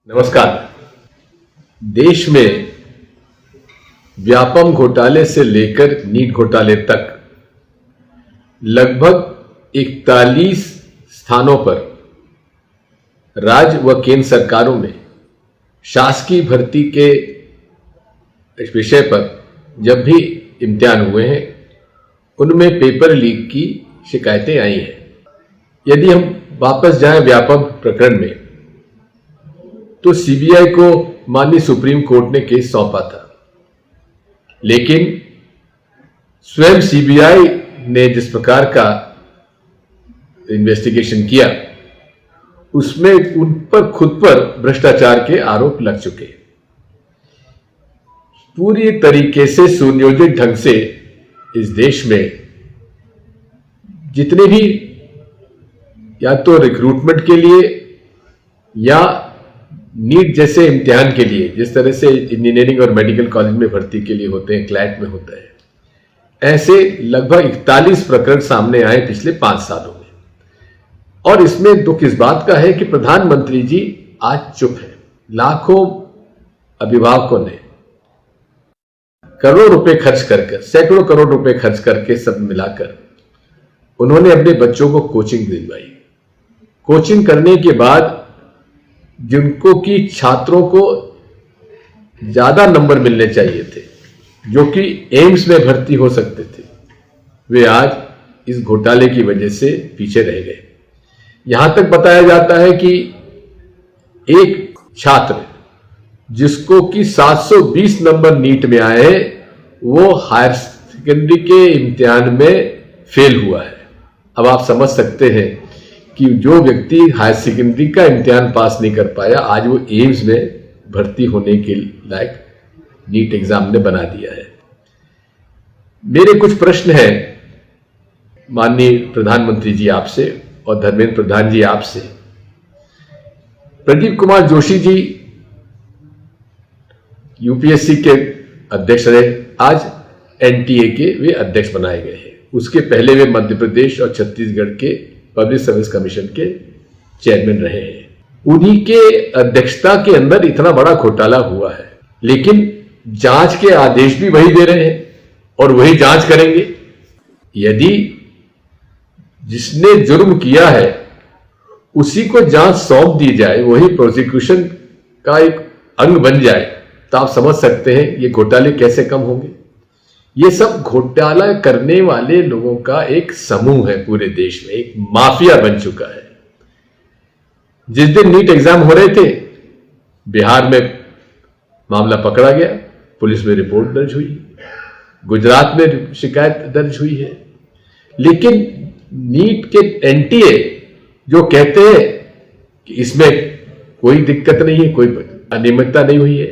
नमस्कार। देश में व्यापम घोटाले से लेकर नीट घोटाले तक लगभग 41 स्थानों पर राज्य व केंद्र सरकारों में शासकीय भर्ती के विषय पर जब भी इम्तिहान हुए हैं उनमें पेपर लीक की शिकायतें आई हैं। यदि हम वापस जाएं व्यापम प्रकरण में तो सीबीआई को माननीय सुप्रीम कोर्ट ने केस सौंपा था, लेकिन स्वयं सीबीआई ने जिस प्रकार का इन्वेस्टिगेशन किया उसमें उन पर खुद पर भ्रष्टाचार के आरोप लग चुके। पूरी तरीके से सुनियोजित ढंग से इस देश में जितने भी या तो रिक्रूटमेंट के लिए या नीट जैसे इम्तिहान के लिए, जिस तरह से इंजीनियरिंग और मेडिकल कॉलेज में भर्ती के लिए होते हैं, क्लैट में होता है, ऐसे लगभग 41 प्रकरण सामने आए पिछले 5 सालों में। और इसमें दुख इस बात का है कि प्रधानमंत्री जी आज चुप है। लाखों अभिभावकों ने करोड़ों रुपए खर्च करके, सैकड़ों करोड़ रुपए खर्च करके सब मिलाकर उन्होंने अपने बच्चों को कोचिंग दिलवाई। कोचिंग करने के बाद जिनको कि छात्रों को ज्यादा नंबर मिलने चाहिए थे, जो कि एम्स में भर्ती हो सकते थे, वे आज इस घोटाले की वजह से पीछे रह गए। यहां तक बताया जाता है कि एक छात्र जिसको कि 720 नंबर नीट में आए, वो हायर सेकेंडरी के इम्तिहान में फेल हुआ है। अब आप समझ सकते हैं कि जो व्यक्ति हायर सेकेंडरी का इम्तिहान पास नहीं कर पाया, आज वो एम्स में भर्ती होने के लायक नीट एग्जाम ने बना दिया है। मेरे कुछ प्रश्न हैं माननीय प्रधानमंत्री जी आपसे और धर्मेंद्र प्रधान जी आपसे। प्रदीप कुमार जोशी जी यूपीएससी के अध्यक्ष रहे, आज एनटीए के वे अध्यक्ष बनाए गए हैं। उसके पहले वे मध्य प्रदेश और छत्तीसगढ़ के पब्लिक सर्विस कमीशन के चेयरमैन रहे हैं। उन्हीं के अध्यक्षता के अंदर इतना बड़ा घोटाला हुआ है, लेकिन जांच के आदेश भी वही दे रहे हैं और वही जांच करेंगे। यदि जिसने जुर्म किया है उसी को जांच सौंप दी जाए, वही प्रोसिक्यूशन का एक अंग बन जाए, तो आप समझ सकते हैं ये घोटाले कैसे कम होंगे। ये सब घोटाला करने वाले लोगों का एक समूह है, पूरे देश में एक माफिया बन चुका है। जिस दिन नीट एग्जाम हो रहे थे, बिहार में मामला पकड़ा गया, पुलिस में रिपोर्ट दर्ज हुई, गुजरात में शिकायत दर्ज हुई है। लेकिन नीट के एनटीए जो कहते हैं कि इसमें कोई दिक्कत नहीं है, कोई अनियमितता नहीं हुई है,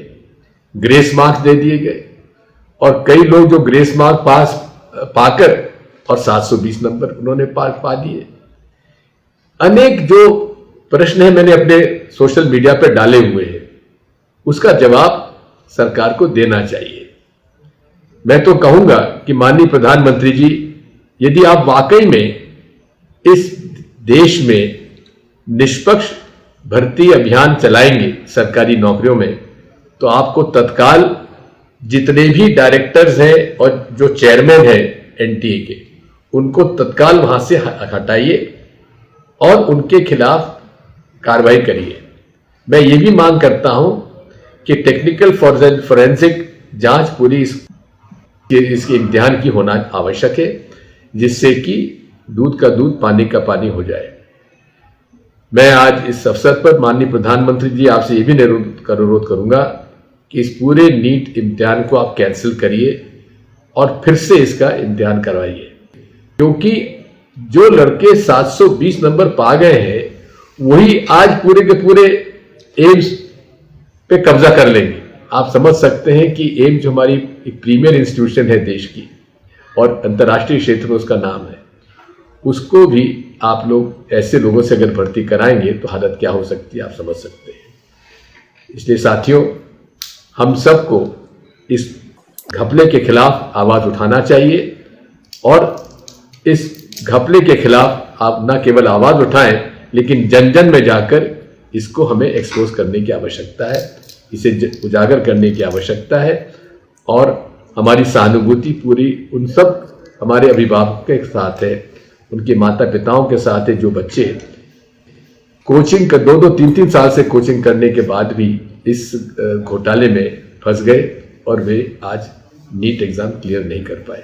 ग्रेस मार्क्स दे दिए गए, और कई लोग जो ग्रेस मार्क पास पाकर और 720 नंबर उन्होंने पा दिए। अनेक जो प्रश्न है मैंने अपने सोशल मीडिया पर डाले हुए हैं, उसका जवाब सरकार को देना चाहिए। मैं तो कहूंगा कि माननीय प्रधानमंत्री जी, यदि आप वाकई में इस देश में निष्पक्ष भर्ती अभियान चलाएंगे सरकारी नौकरियों में, तो आपको तत्काल जितने भी डायरेक्टर्स हैं और जो चेयरमैन हैं एनटीए के, उनको तत्काल वहां से हटाइए और उनके खिलाफ कार्रवाई करिए। मैं ये भी मांग करता हूं कि टेक्निकल फॉरेंसिक जांच पूरी इसके इम्तिहान की होना आवश्यक है, जिससे कि दूध का दूध पानी का पानी हो जाए। मैं आज इस अवसर पर माननीय प्रधानमंत्री जी आपसे ये भी अनुरोध करूंगा कि इस पूरे नीट इम्तिहान को आप कैंसिल करिए और फिर से इसका इम्तिहान करवाइए, क्योंकि जो लड़के 720 नंबर पा गए हैं वही आज पूरे के पूरे एम्स पे कब्जा कर लेंगे। आप समझ सकते हैं कि एम्स जो हमारी एक प्रीमियर इंस्टीट्यूशन है देश की और अंतर्राष्ट्रीय क्षेत्र में उसका नाम है, उसको भी आप लोग ऐसे लोगों से अगर भर्ती कराएंगे तो हालत क्या हो सकती है आप समझ सकते हैं। इसलिए साथियों, हम सबको इस घपले के खिलाफ आवाज उठाना चाहिए और इस घपले के खिलाफ आप न केवल आवाज उठाएं, लेकिन जन जन में जाकर इसको हमें एक्सपोज करने की आवश्यकता है, इसे उजागर करने की आवश्यकता है। और हमारी सहानुभूति पूरी उन सब हमारे अभिभावकों के साथ है, उनके माता पिताओं के साथ है, जो बच्चे कोचिंग कर 2-2, 3-3 साल से कोचिंग करने के बाद भी इस घोटाले में फंस गए और वे आज नीट एग्जाम क्लियर नहीं कर पाए।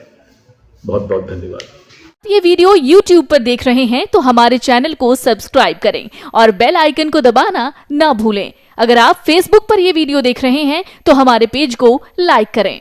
बहुत बहुत धन्यवाद। ये वीडियो YouTube पर देख रहे हैं तो हमारे चैनल को सब्सक्राइब करें और बेल आइकन को दबाना ना भूलें। अगर आप Facebook पर यह वीडियो देख रहे हैं तो हमारे पेज को लाइक करें।